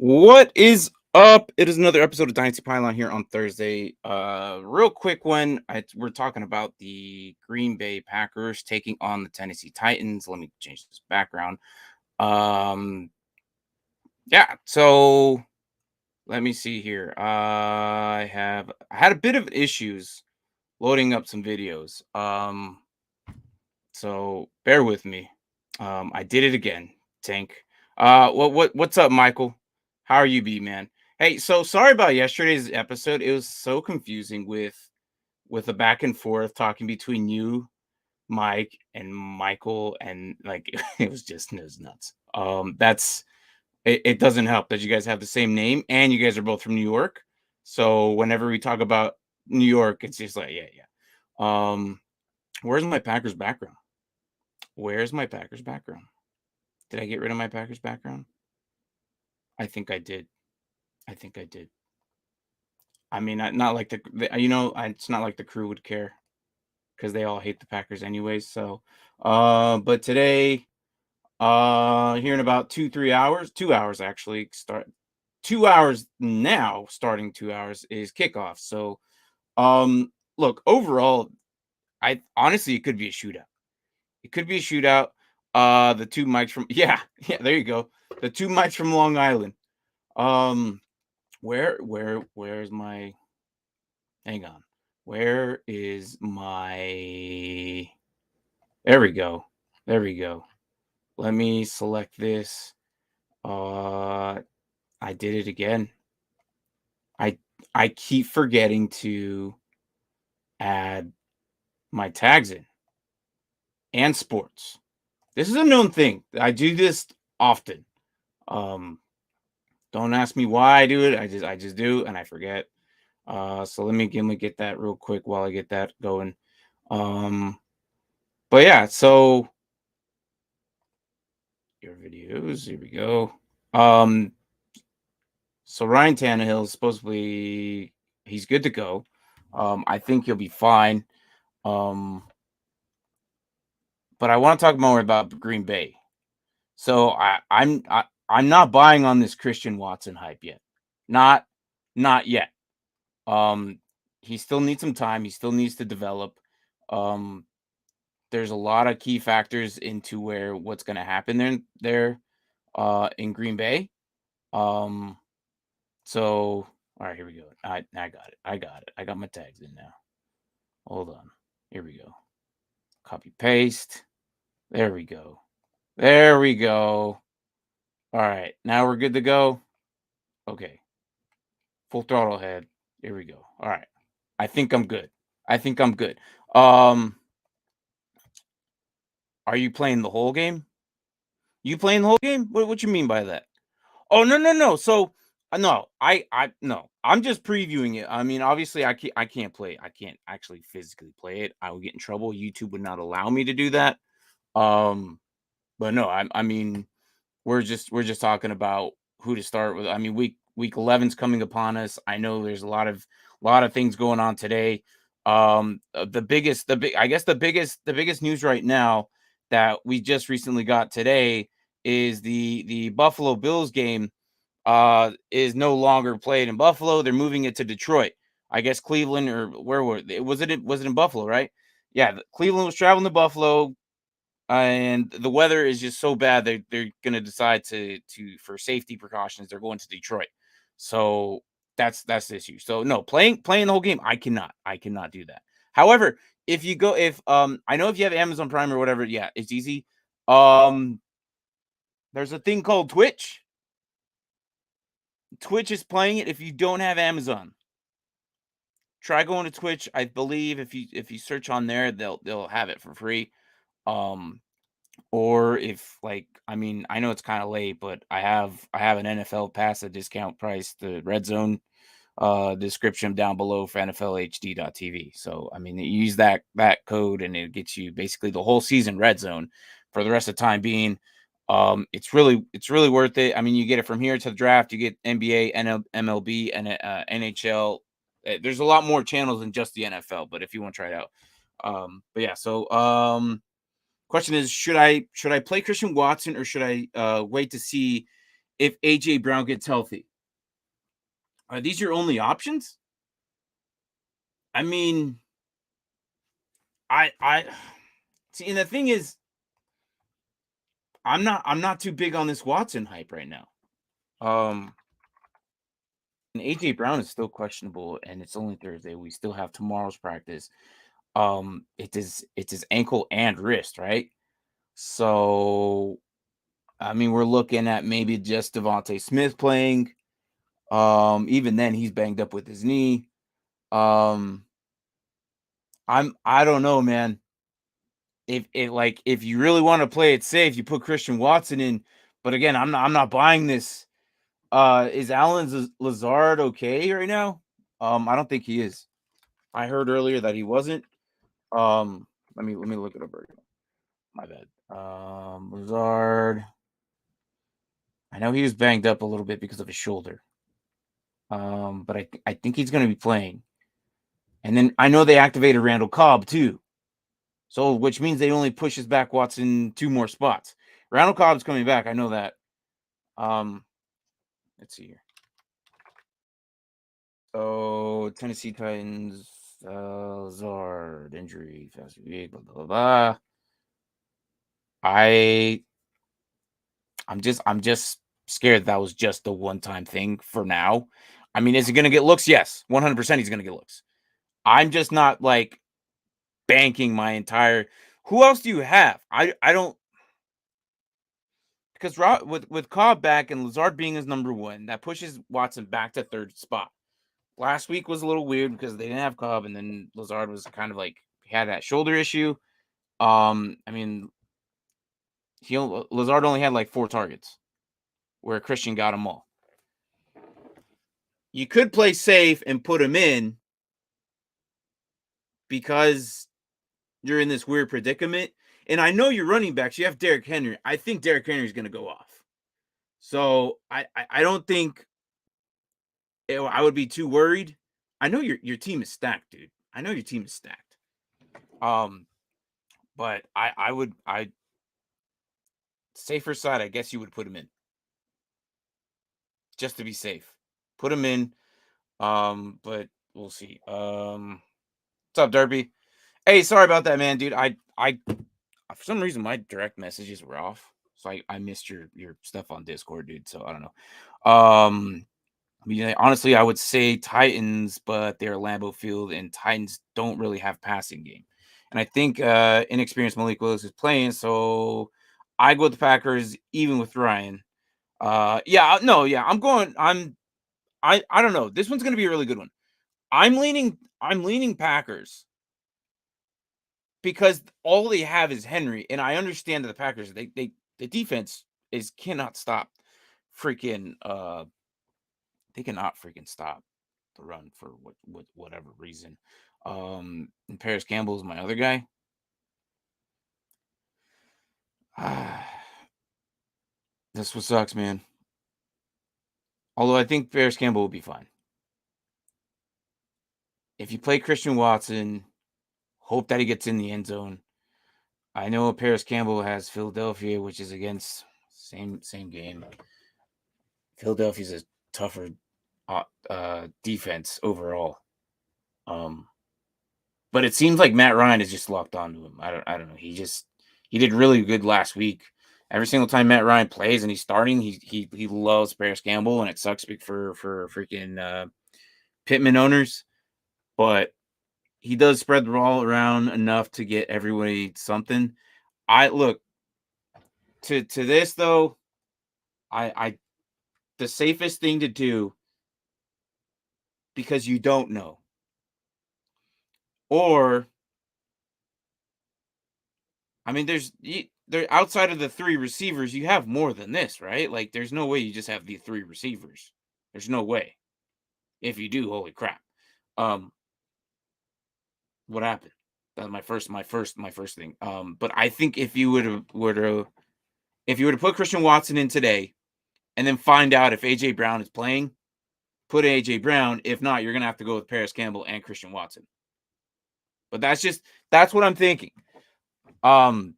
What is up? It is another episode of Dynasty Pylon here on Thursday. Real quick one. We're talking about the Green Bay Packers taking on the Tennessee Titans. Let me change this background. Yeah. So let me see here. I had a bit of issues loading up some videos. So bear with me. I did it again, Tank. What's up, Michael? How are you, B man? Hey, so sorry about yesterday's episode. It was so confusing with the back and forth talking between you, Mike, and Michael, and like it was nuts. It doesn't help that you guys have the same name and you guys are both from New York. So whenever we talk about New York, it's just like, yeah. Where's my Packers background? Where's my Packers background? Did I get rid of my Packers background? I think I did. I think I did. I mean, not like it's not like the crew would care because they all hate the Packers anyways. So, but today, here in about 2 3 hours, 2 hours actually, 2 hours now, starting 2 hours is kickoff. So, look, overall, I honestly, it could be a shootout. It could be a shootout. The two mics from yeah, there you go. The two mics from Long Island. Where's my hang on. Where is my there we go. There we go. Let me select this. I did it again. I keep forgetting to add my tags in and sports. This is a known thing. I do this often. Don't ask me why I do it. I just do and I forget. So let me get that real quick while I get that going. But yeah, so your videos, here we go. So Ryan Tannehill is supposedly he's good to go. I think he'll be fine. But I want to talk more about Green Bay. So I'm not buying on this Christian Watson hype yet. Not yet. He still needs some time. He still needs to develop. There's a lot of key factors into what's going to happen there in Green Bay. So all right, here we go. I got it. I got it. I got my tags in now. Hold on. Here we go. Copy paste. There we go. There we go. All right. Now we're good to go. Okay. Full throttle ahead. Here we go. All right. I think I'm good. I think I'm good. Um, are you playing the whole game? You playing the whole game? What you mean by that? Oh, no, no, no. So no, no. I'm just previewing it. I mean, obviously, I can't play. I can't actually physically play it. I would get in trouble. YouTube would not allow me to do that. Um, but no, I mean, we're just talking about who to start with. I mean, week 11's coming upon us. I know there's a lot of things going on today. I guess the biggest news right now that we just recently got today is the Buffalo Bills game is no longer played in Buffalo. They're moving it to Detroit. I guess Cleveland or where was it in Buffalo, right? Yeah, Cleveland was traveling to Buffalo, and the weather is just so bad they're going to decide to for safety precautions they're going to Detroit. So that's the issue. So no, playing the whole game, I cannot do that. However, if I know if you have Amazon Prime or whatever, yeah, it's easy. Um there's a thing called Twitch. Twitch is playing it if you don't have Amazon. Try going to Twitch. I believe if you search on there, they'll have it for free. Um Or if like, I mean, I know it's kind of late, but I have an NFL pass at discount price, the Red Zone description down below for NFLHD.TV. So I mean, you use that code and it gets you basically the whole season Red Zone for the rest of the time being. It's really worth it. I mean, you get it from here to the draft, you get NBA, MLB, and NHL. There's a lot more channels than just the NFL, but if you want to try it out. But yeah, so question is, should I play Christian Watson or should I wait to see if AJ Brown gets healthy? Are these your only options? I mean, I see, and the thing is, I'm not too big on this Watson hype right now. Um, and AJ Brown is still questionable, and it's only Thursday. We still have tomorrow's practice. It's his ankle and wrist, right? So I mean, we're looking at maybe just Devontae Smith playing. Even then, he's banged up with his knee. Um, I don't know, man. If you really want to play it safe, you put Christian Watson in. But again, I'm not buying this. Is Lazard okay right now? I don't think he is. I heard earlier that he wasn't. Let me look it up right now. My bad. Lazard. I know he was banged up a little bit because of his shoulder. But I think he's going to be playing. And then I know they activated Randall Cobb too. So, which means they only pushes back Watson 2 more spots. Randall Cobb's coming back. I know that. Um, let's see here. So, Tennessee Titans, Lazard injury, fast week, blah blah blah. Blah. I I'm just scared that was just a one-time thing for now. I mean, is he going to get looks? Yes, 100% he's going to get looks. I'm just not like banking my entire. Who else do you have? I don't, because with Cobb back and Lazard being his number one, that pushes Watson back to third spot. Last week was a little weird because they didn't have Cobb, and then Lazard was kind of like he had that shoulder issue. I mean, Lazard only had like 4 targets, where Christian got them all. You could play safe and put him in because you're in this weird predicament. And I know you're running backs. You have Derrick Henry. I think Derrick Henry is going to go off. So I don't think I would be too worried. I know your team is stacked, dude. I know your team is stacked. Um, but I safer side, I guess you would put him in just to be safe. Put him in. But we'll see. What's up, Derby? Hey, sorry about that, man, dude. I for some reason my direct messages were off. So I missed your stuff on Discord, dude. So I don't know. I mean, honestly, I would say Titans, but they're Lambeau Field, and Titans don't really have passing game. And I think inexperienced Malik Willis is playing, so I go with the Packers, even with Ryan. Yeah, no, yeah, I don't know. This one's gonna be a really good one. I'm leaning Packers because all they have is Henry, and I understand that the Packers the defense is cannot stop freaking they cannot freaking stop the run for whatever reason. And Paris Campbell is my other guy. That's what sucks, man. Although I think Paris Campbell will be fine. If you play Christian Watson, hope that he gets in the end zone. I know Paris Campbell has Philadelphia, which is against same game. Philadelphia's a tougher defense overall. But it seems like Matt Ryan is just locked onto him. I don't know. He did really good last week. Every single time Matt Ryan plays and he's starting, he loves Paris Campbell, and it sucks for freaking Pittman owners. But he does spread the ball around enough to get everybody something. I look to this though. I the safest thing to do, because you don't know, or I mean, there outside of the three receivers, you have more than this, right? Like, there's no way you just have the three receivers. There's no way. If you do, holy crap. Um, what happened? That's my first thing. But I think if you would have put Christian Watson in today, and then find out if AJ Brown is playing, put AJ Brown. If not, you're gonna have to go with Paris Campbell and Christian Watson. But that's what I'm thinking. Um,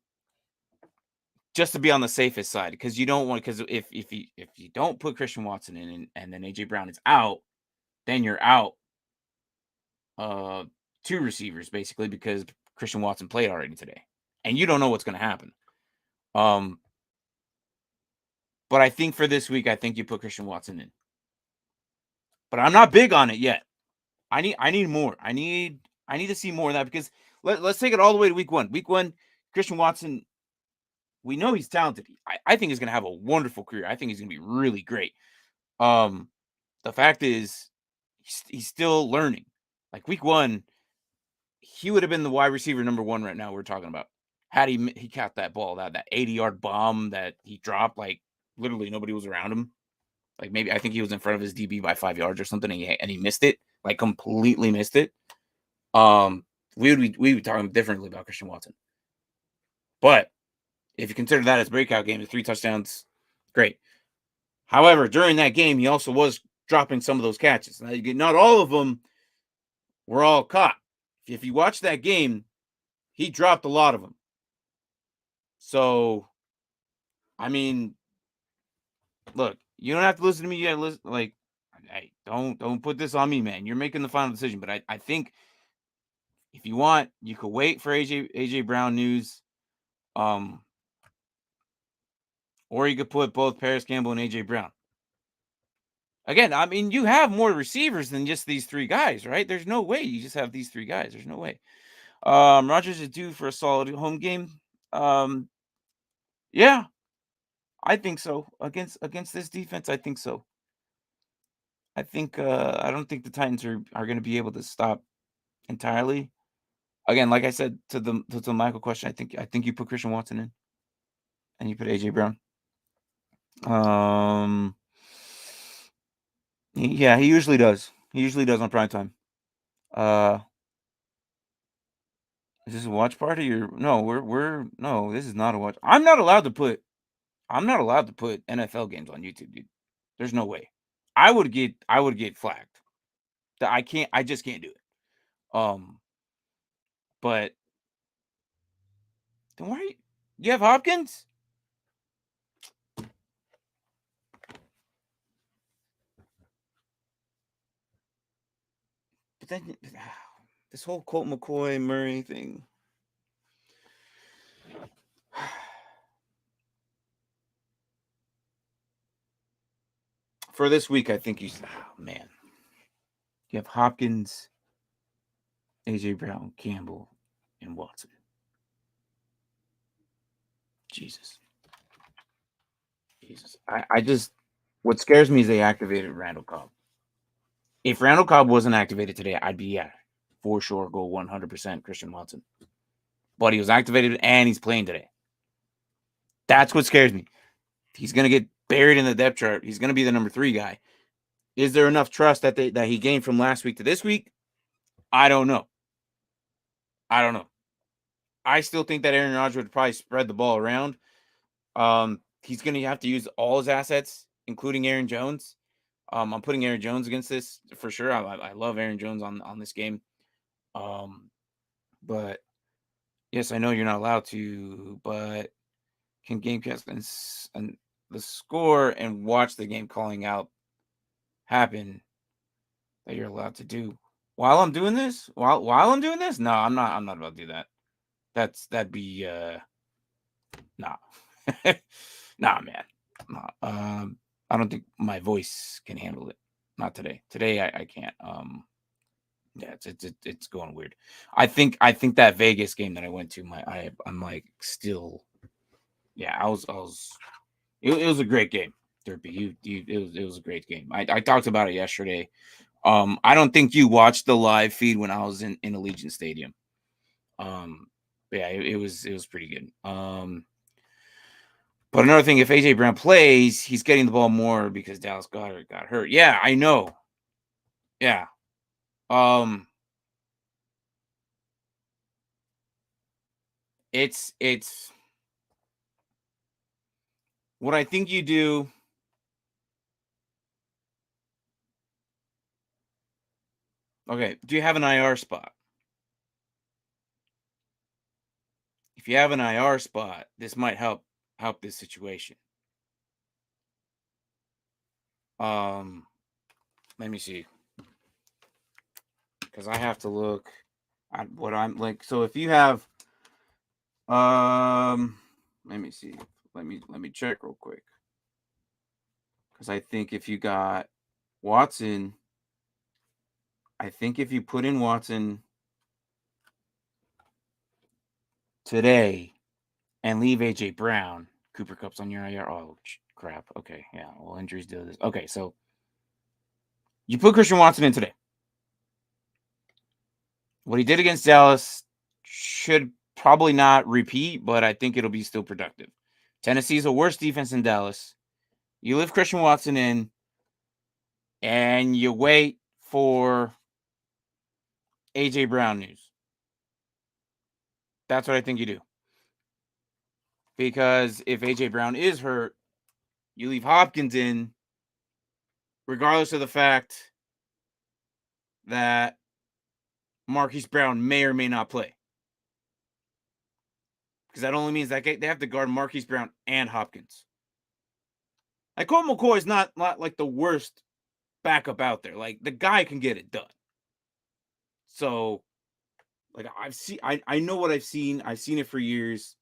just to be on the safest side, because you don't want, because if you don't put Christian Watson in, and then AJ Brown is out, then you're out uh two receivers basically, because Christian Watson played already today, and you don't know what's going to happen. Um, but I think for this week, I think you put Christian Watson in. But I'm not big on it yet. I need more. I need to see more of that, because let's take it all the way to week one. Week one, Christian Watson, we know he's talented. I think he's going to have a wonderful career. I think he's going to be really great. Um, the fact is, he's still learning. Like week one, he would have been the wide receiver number one right now. We're talking about, had he caught that ball, that 80-yard bomb that he dropped. Like literally nobody was around him. Like maybe I think he was in front of his DB by 5 yards or something, and he missed it. Like completely missed it. We would be talking differently about Christian Watson. But if you consider that as breakout game, the 3 touchdowns, great. However, during that game, he also was dropping some of those catches. Now, not all of them were all caught. If you watch that game, he dropped a lot of them. So, I mean, look, you don't have to listen to me yet. Listen, like, hey, don't put this on me, man. You're making the final decision. But I think if you want, you could wait for AJ Brown news. Or you could put both Paris Campbell and AJ Brown. Again, I mean, you have more receivers than just these 3 guys, right? There's no way you just have these 3 guys. There's no way. Rodgers is due for a solid home game. Yeah, I think so. Against this defense, I think so. I don't think the Titans are going to be able to stop entirely. Again, like I said to the Michael question, I think you put Christian Watson in, and you put AJ Brown. Yeah, he usually does. He usually does on prime time. Uh, is this a watch party, or no? We're no. This is not a watch. I'm not allowed to put NFL games on YouTube, dude. There's no way. I would get flagged. I can't. I just can't do it. Um, but then why? You have Hopkins? But then this whole Colt McCoy Murray thing. for this week, I think man, you have Hopkins, AJ Brown, Campbell, and Watson. Jesus. I just, what scares me is they activated Randall Cobb. If Randall Cobb wasn't activated today, I'd be, for sure, go 100% Christian Watson. But he was activated and he's playing today. That's what scares me. He's going to get buried in the depth chart. He's going to be the number 3 guy. Is there enough trust that he gained from last week to this week? I don't know. I still think that Aaron Rodgers would probably spread the ball around. He's going to have to use all his assets, including Aaron Jones. I'm putting Aaron Jones against this for sure. I love Aaron Jones on this game. But yes, I know you're not allowed to, but can Gamecast and the score and watch the game calling out happen that you're allowed to do while I'm doing this? While I'm doing this? No, I'm not about to do that. That'd be nah. Nah, man. Nah. I don't think my voice can handle it. Not today. Today I can't. Yeah, it's going weird. I think that Vegas game that I went to, I'm like still, yeah, I was it was a great game, Derpy. It was a great game. I talked about it yesterday. I don't think you watched the live feed when I was in Allegiant Stadium. Yeah, it was pretty good. But another thing, if AJ Brown plays, he's getting the ball more because Dallas Goedert got hurt. Yeah, I know. Yeah. It's what I think you do. Okay, do you have an IR spot? If you have an IR spot, this might help this situation. Let me see. Because I have to look at what I'm like. So if you have let me see. Let me check real quick. Because I think if you got Watson, I think if you put in Watson today and leave AJ Brown, Cooper Kupp's on your IR. Oh crap. Okay, yeah. Well, injuries do this. Okay, so you put Christian Watson in today. What he did against Dallas should probably not repeat, but I think it'll be still productive. Tennessee's a worse defense than Dallas. You leave Christian Watson in, and you wait for AJ Brown news. That's what I think you do. Because if AJ Brown is hurt, you leave Hopkins in, regardless of the fact that Marquise Brown may or may not play. Because that only means that they have to guard Marquise Brown and Hopkins. Like, Colt McCoy is not like the worst backup out there. Like, the guy can get it done. So, like, I know what I've seen. I've seen it for years.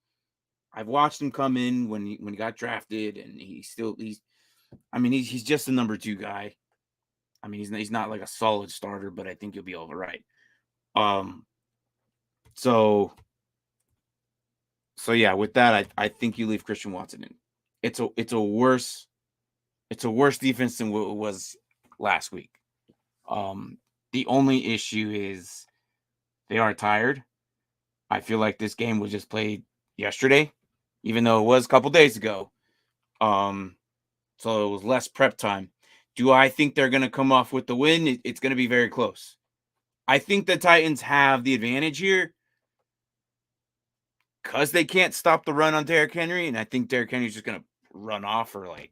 I've watched him come in when he got drafted, and he's just a number 2 guy. I mean, he's not like a solid starter, but I think he'll be all right. So yeah, with that, I think you leave Christian Watson in. It's a worse defense than what it was last week. The only issue is they are tired. I feel like this game was just played yesterday, even though it was a couple days ago. So it was less prep time. Do I think they're going to come off with the win? It's going to be very close. I think the Titans have the advantage here because they can't stop the run on Derrick Henry, and I think Derrick Henry's just going to run off for like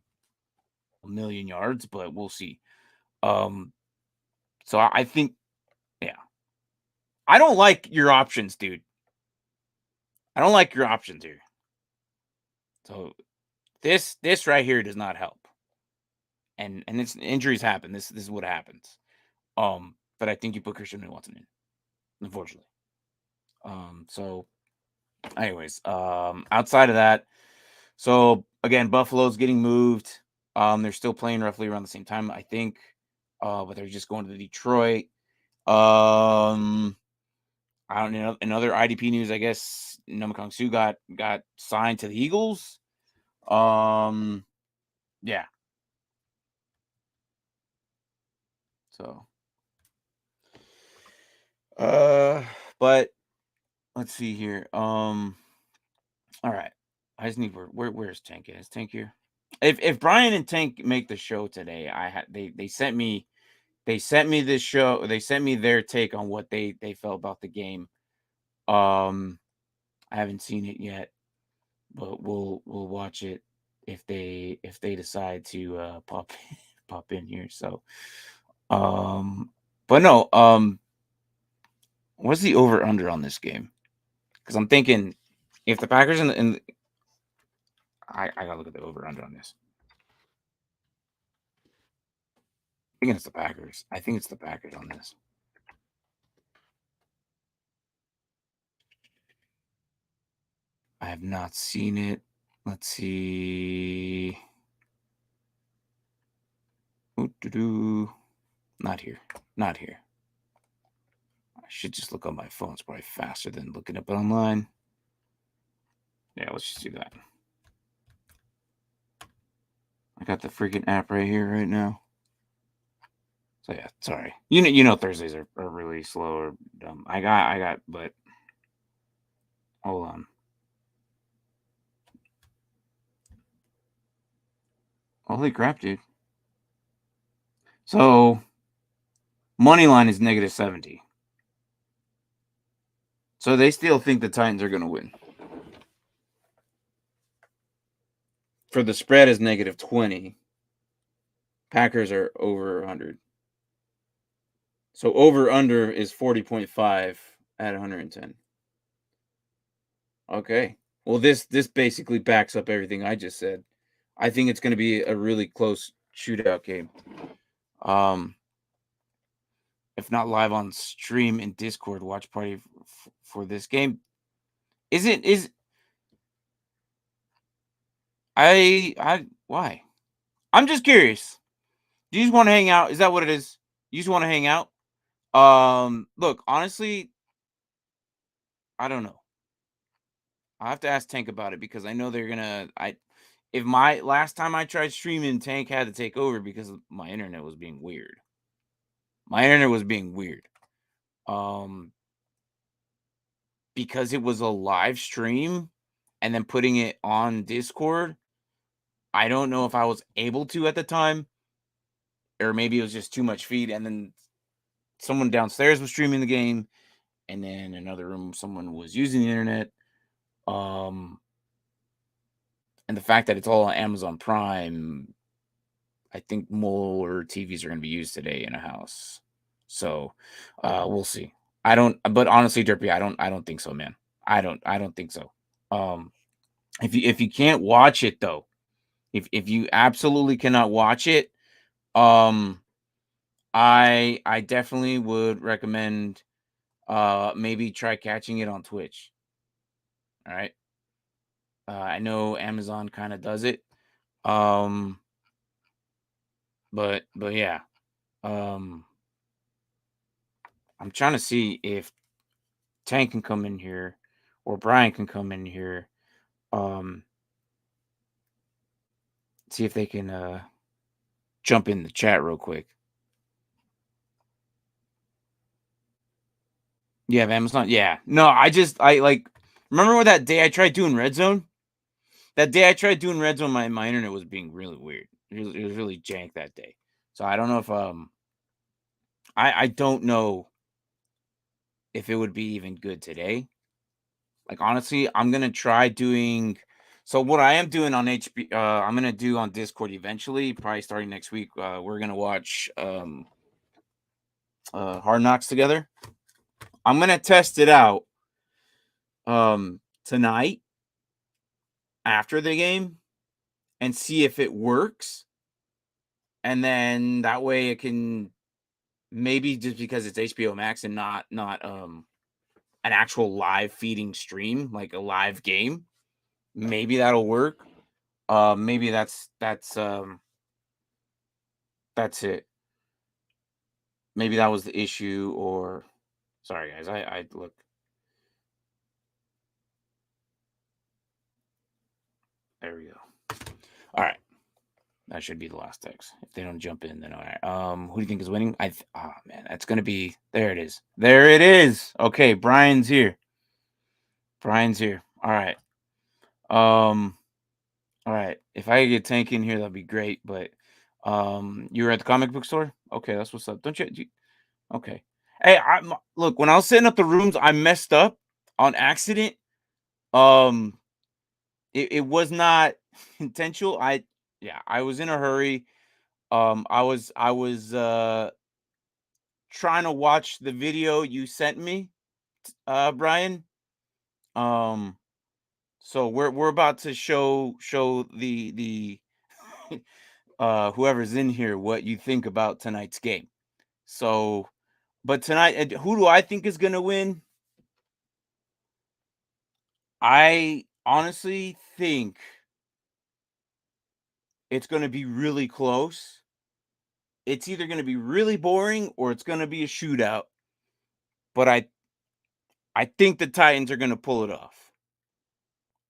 1,000,000 yards, but we'll see. So I think, yeah. I don't like your options, dude. I don't like your options here. So this right here does not help. And it's injuries happen. This is what happens. But I think you put Christian Watson in, unfortunately. So anyways, outside of that, so again, Buffalo's getting moved. They're still playing roughly around the same time, I think. But they're just going to Detroit. Um, I don't know. In other IDP news, I guess Namakong Su got signed to the Eagles. Um, yeah. So, uh, but let's see here. All right. I just need where's Tank at? Is Tank here? If Brian and Tank make the show today, I had they sent me this show. They sent me their take on what they felt about the game. Um, I haven't seen it yet, but we'll watch it if they decide to pop pop in here. So um, but no what's the over under on this game? Because I'm thinking if the Packers I gotta look at the over under on this. I think it's the Packers. I think it's the Packers on this. I have not seen it. Let's see. Ooh-doo-doo. Not here. Not here. I should just look on my phone. It's probably faster than looking up online. Yeah, let's just do that. I got the freaking app right here right now. So yeah, sorry. You know Thursdays are really slow or dumb. But hold on. Holy crap, dude. So money line is -70. So they still think the Titans are gonna win. For the spread is -20. Packers are over 100. So over under is 40.5 at 110. Okay. Well, this basically backs up everything I just said. I think it's going to be a really close shootout game. If not live on stream in Discord watch party for this game. Is I why? I'm just curious. Do you just want to hang out? Is that what it is? You just want to hang out? Look, honestly, I don't know. I have to ask Tank about it because I know they're gonna. If my last time I tried streaming, Tank had to take over because my internet was being weird. My internet was being weird. Um, because it was a live stream and then putting it on Discord. I don't know if I was able to at the time, or maybe it was just too much feed. And then someone downstairs was streaming the game, and then another room someone was using the internet. Um, and the fact that it's all on Amazon Prime, I think more TVs are going to be used today in a house. So, we'll see. I don't, but honestly, Derpy, I don't think so, man. I don't think so. Um, if you can't watch it though, if you absolutely cannot watch it, um, I definitely would recommend, maybe try catching it on Twitch. All right. I know Amazon kind of does it. Um, but yeah. Um, I'm trying to see if Tank can come in here or Brian can come in here. Um, see if they can jump in the chat real quick. You have Amazon? Yeah. No, I like remember when that day I tried doing Red Zone? That day I tried doing Red Zone, my internet was being really weird. It was really jank that day. So I don't know if I don't know if it would be even good today. Like honestly, I'm gonna try doing. So what I am doing on I'm gonna do on Discord eventually, probably starting next week. We're gonna watch Hard Knocks together. I'm gonna test it out tonight after the game and see if it works. And then that way it can maybe just because it's HBO Max and not an actual live feeding stream, like a live game, maybe that'll work. Maybe that's That's it. Maybe that was the issue, or sorry guys, I look. There we go. All right. That should be the last text. If they don't jump in, then all right. Who do you think is winning? Oh man, that's gonna be there. It is. There it is. Okay, Brian's here. Brian's here. All right. Um. All right. If I could get Tank in here, that'd be great. But you were at the comic book store. Okay, that's what's up. Don't you okay. Hey, look. When I was setting up the rooms, I messed up on accident. Um, it was not intentional. I was in a hurry. I was trying to watch the video you sent me, Brian. Um, so we're about to show the whoever's in here what you think about tonight's game. So, but tonight, who do I think is gonna win? I honestly think it's gonna be really close. It's either gonna be really boring or it's gonna be a shootout. But I think the Titans are gonna pull it off.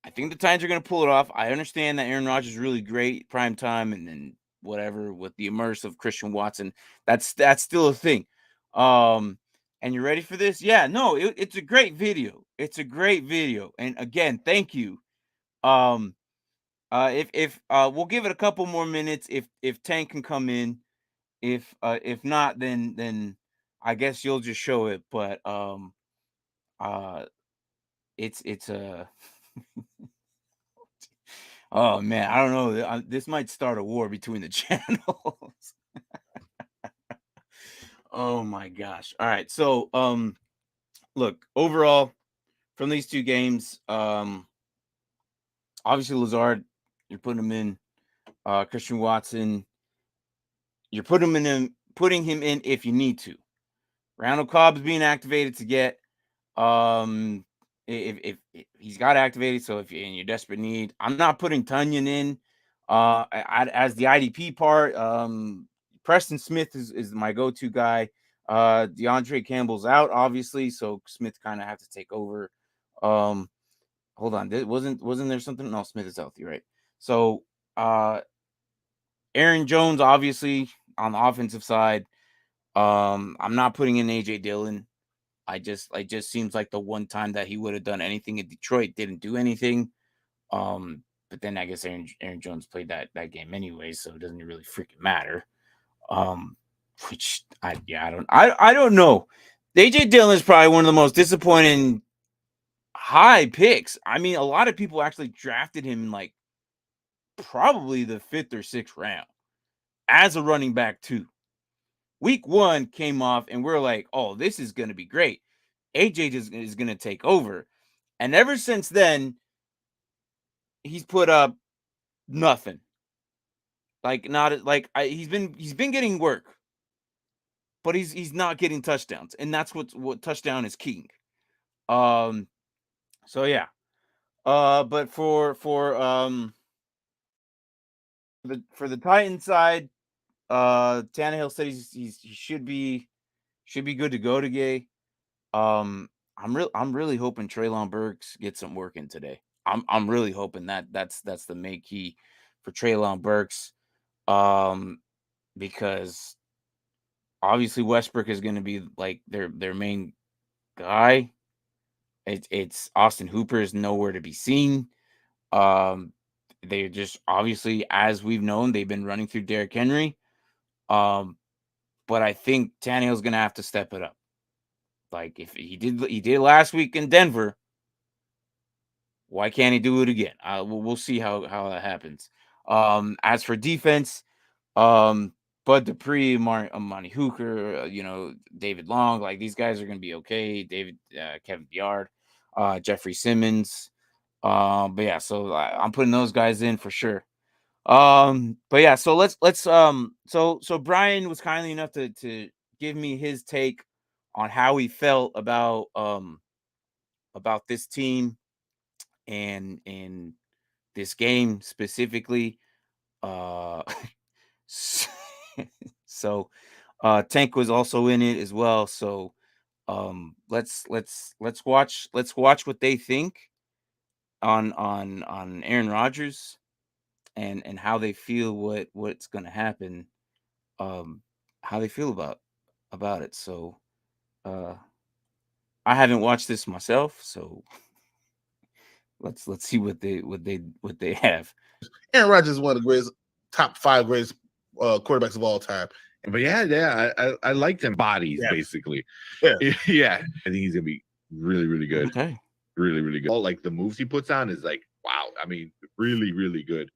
I think the Titans are going to pull it off. I understand that Aaron Rodgers is really great prime time, and then whatever with the immersive Christian Watson. That's still a thing. Um, and you ready for this? Yeah, no, it's a great video. It's a great video. And again, thank you. Um, if we'll give it a couple more minutes if Tank can come in. If not, then I guess you'll just show it. But uh, it's a oh man, I don't know. This might start a war between the channels. Oh my gosh. All right. So, look, overall from these two games, obviously Lazard, you're putting him in. Christian Watson, you're putting him in if you need to. Randall Cobb's being activated to get if he's got activated, so if you're in your desperate need, I'm not putting Tunyon in as the IDP part. Preston Smith is my go-to guy. DeAndre Campbell's out, obviously, so Smith kind of have to take over. Um, hold on, wasn't there something? No, Smith is healthy, right? So Aaron Jones, obviously, on the offensive side. I'm not putting in AJ Dillon. I just seems like the one time that he would have done anything in Detroit didn't do anything. But then I guess Aaron Jones played that game anyway, so it doesn't really freaking matter. Um, which I don't know. AJ Dillon is probably one of the most disappointing high picks. I mean, a lot of people actually drafted him in like probably the 5th or 6th round as a running back too. Week 1 came off and we're like, oh, this is gonna be great. AJ is gonna take over. And ever since then, he's put up nothing. Like not like he's been getting work, but he's not getting touchdowns, and that's what touchdown is king. Um, so yeah. But for the Titan side, Tannehill said he should be good to go today. Um, I'm really hoping Treylon Burks gets some work in today. I'm really hoping that's the main key for Treylon Burks. Um, because obviously Westbrook is going to be like their main guy. It's Austin Hooper is nowhere to be seen. Um, they're just obviously, as we've known, they've been running through Derrick Henry. Um, but I think Tannehill's going to have to step it up. Like if he did last week in Denver, why can't he do it again? We'll see how that happens. As for defense, Bud Dupree, Monty Hooker, David Long, like these guys are going to be okay. Kevin Byard, Jeffrey Simmons. But yeah, so I'm putting those guys in for sure. But yeah, so so Brian was kindly enough to give me his take on how he felt about this team and this game specifically. Uh So Tank was also in it as well. So let's watch what they think on Aaron Rodgers and how they feel what's gonna happen, how they feel about it. So I haven't watched this myself, so let's see what they have. Aaron Rodgers is one of the greatest, top 5 greatest quarterbacks of all time. But I like them bodies basically. Yeah. Yeah, I think he's gonna be really, really good. Okay. Really, really good. All like the moves he puts on is like, wow. I mean, really, really good.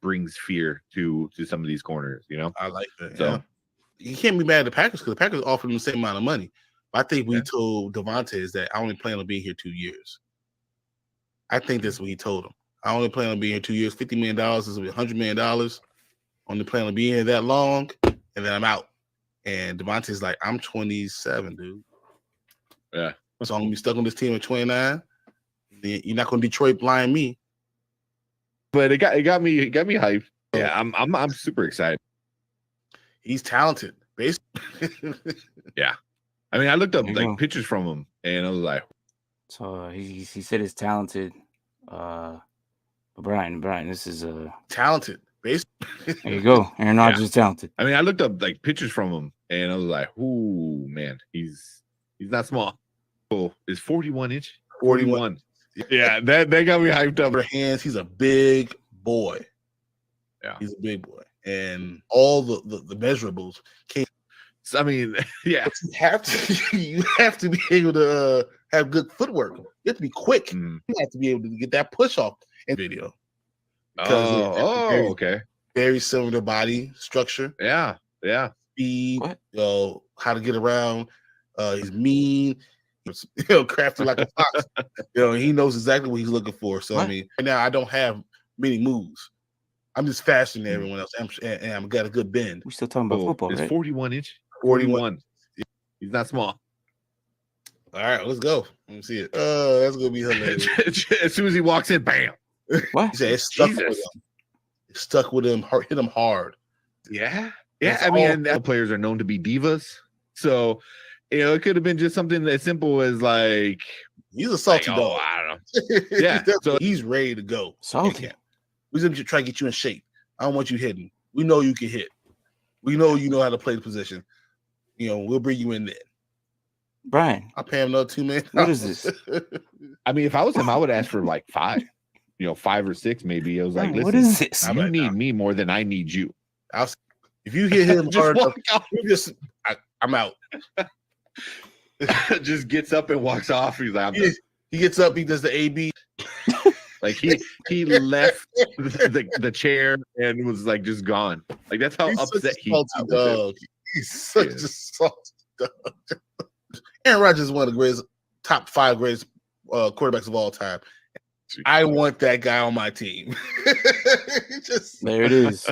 Brings fear to some of these corners, you know. I like that. So yeah. You can't be mad at the Packers because the Packers offered him the same amount of money. I think we told Devontae is that I only plan on being here 2 years. I think that's what he told him. I only plan on being here 2 years. $50 million. This will be $100 million. Only plan on being here that long, and then I'm out. And Devontae's like, I'm 27, dude. Yeah. So I'm gonna be stuck on this team at 29. You're not gonna Detroit blind me. But it got me hyped. Yeah, I'm super excited. He's talented, basically. Yeah. I mean, I looked up like pictures from him, and I was like, so he said he's talented. Brian, this is talented. Basically. There you go. Aaron Rodgers is talented. I mean, I looked up like pictures from him, and I was like, "Ooh, man, he's not small. Oh, is 41 inch? 41. Yeah, that got me hyped up. For hands, he's a big boy. Yeah, he's a big boy, and all the measurables came. I mean, yeah, but you have to be able to have good footwork. You have to be quick. You have to be able to get that push off in video. Okay. Very similar body structure. Yeah. Speed. How to get around. He's mean. Crafty like a fox. He knows exactly what he's looking for. So I mean, right now I don't have many moves. I'm just faster than everyone else, and I've got a good bend. We're still talking about football, right? 41 inch. 41. He's not small. All right, let's go. Let me see it. That's gonna be hilarious. As soon as he walks in, bam. What? He said it's stuck with him. It's stuck with him. Hit him hard. Yeah. I mean, players are known to be divas, so it could have been just something as simple as like he's a salty dog. I don't know. Yeah, so he's ready to go. Salty. We're gonna try to get you in shape. I don't want you hitting. We know you can hit. We know you know how to play the position. We'll bring you in there. Brian, I'll pay him another $2 million. What is this? I mean, if I was him, I would ask for like 5. 5 or 6 maybe. I was like, Brian, listen, what is this? You need me more than I need you. If you hit him hard enough, I'm out. Just gets up and walks off. He's like, he gets up, he does the AB. Like he left the chair and was like just gone. Like that's how upset he was. He's such a salty dog. Aaron Rodgers is one of the top 5 greatest quarterbacks of all time. I want that guy on my team. There it is.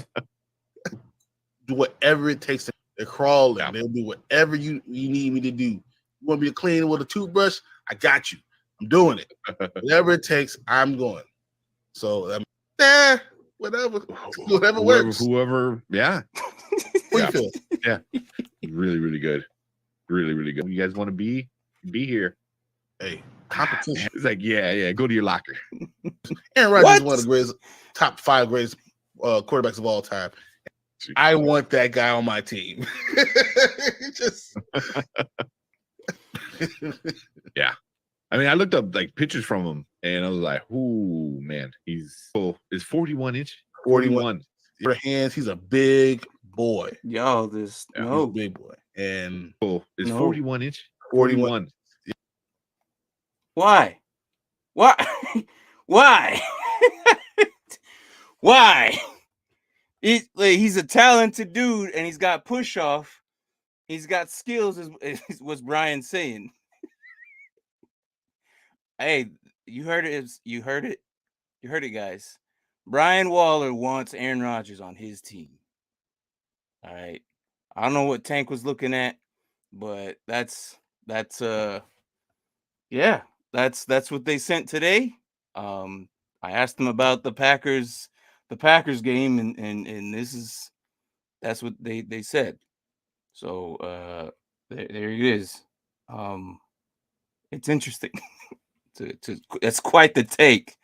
Do whatever it takes. They're crawling. Yeah. They'll do whatever you need me to do. You want me to clean with a toothbrush? I got you. I'm doing it. Whatever it takes, I'm going. So, whatever works. Whoever, yeah. What do you feel? Yeah. Really, really good. Really, really good. You guys want to be here? Hey, competition. It's like, yeah. Go to your locker. Aaron Rodgers is one of the top 5 greatest quarterbacks of all time. I want that guy on my team. Yeah. I mean, I looked up like pictures from him, and I was like, "Ooh, man, is 41 inch? 41. For hands, he's a big boy. Yo, he's a big boy, and is 41 inch? 41. Why? Why? Why? He's a talented dude, and he's got push off. He's got skills, is what Brian's saying. Hey, you heard it. You heard it, guys. Brian Waller wants Aaron Rodgers on his team. All right. I don't know what Tank was looking at, but that's what they sent today. I asked them about the Packers game, and that's what they said. So there it is. It's interesting. That's quite the take.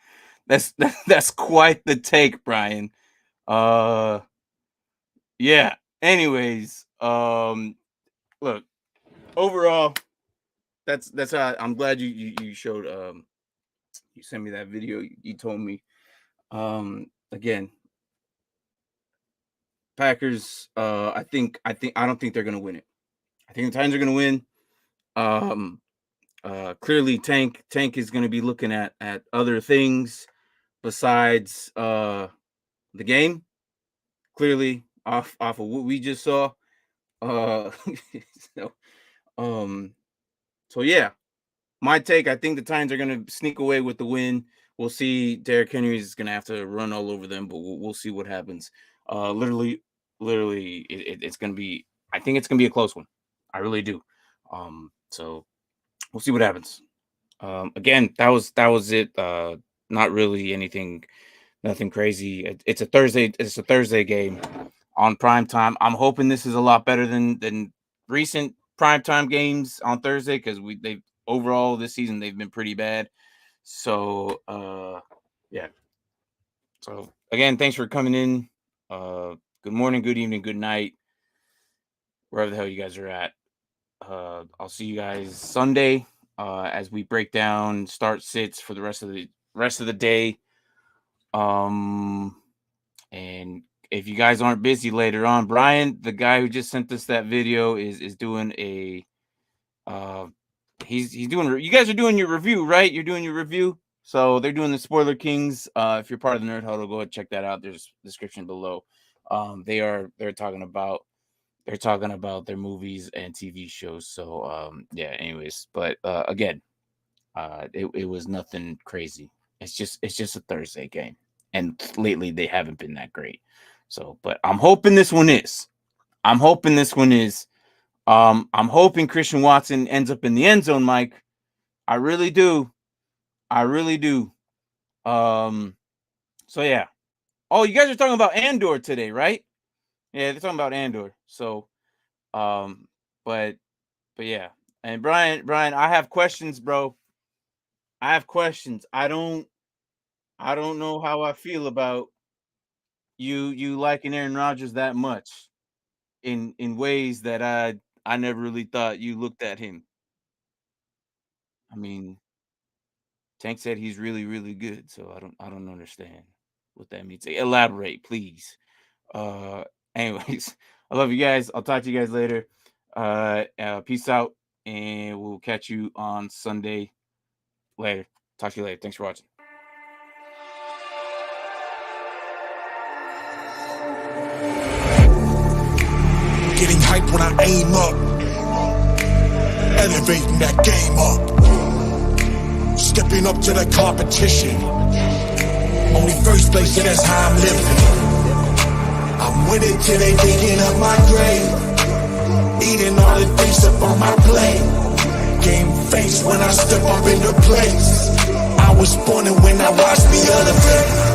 That's quite the take, Brian. Yeah. Anyways, look, overall, that's how I'm glad you showed you sent me that video. You told me. Again, Packers, I don't think they're gonna win it. I think the Titans are gonna win. Clearly Tank is gonna be looking at other things besides the game. Clearly, off of what we just saw. So, so yeah, my take, I think the Titans are going to sneak away with the win. We'll see. Derrick Henry is going to have to run all over them, but we'll see what happens. Literally, it's going to be, I think it's going to be a close one. I really do. So we'll see what happens. Again, that was it. Not really nothing crazy. It's a Thursday game on prime time. I'm hoping this is a lot better than recent primetime games on Thursday, because they overall this season they've been pretty bad. So yeah. So again, thanks for coming in. Good morning, good evening, good night, wherever the hell you guys are at. I'll see you guys Sunday as we break down start sits for the rest of the day. And if you guys aren't busy later on, Brian, the guy who just sent us that video, is doing a he's doing, you guys are doing your review, right? You're doing your review. So they're doing the Spoiler Kings. If you're part of the Nerd Huddle, go ahead and check that out. There's a description below. They're talking about their movies and TV shows. So yeah, anyways, but again, it was nothing crazy. It's just a Thursday game, and lately they haven't been that great. So, but I'm hoping this one is. I'm hoping Christian Watson ends up in the end zone, Mike. I really do. So yeah. Oh, you guys are talking about Andor today, right? Yeah, they're talking about Andor. So, but yeah. And Brian, I have questions, bro. I have questions. I don't know how I feel about you liking Aaron Rodgers that much in ways that I never really thought you looked at him. I mean, Tank said he's really, really good, so I don't understand what that means. Elaborate, please. Anyways, I love you guys. I'll talk to you guys later. Peace out, and we'll catch you on Sunday. Later. Talk to you later. Thanks for watching. Getting hype when I aim up, elevating that game up, stepping up to the competition. Only first place, and that's how I'm living. I'm winning till they digging up my grave, eating all the things up on my plate. Game face when I step up in the place. I was born and when I watched me elevate.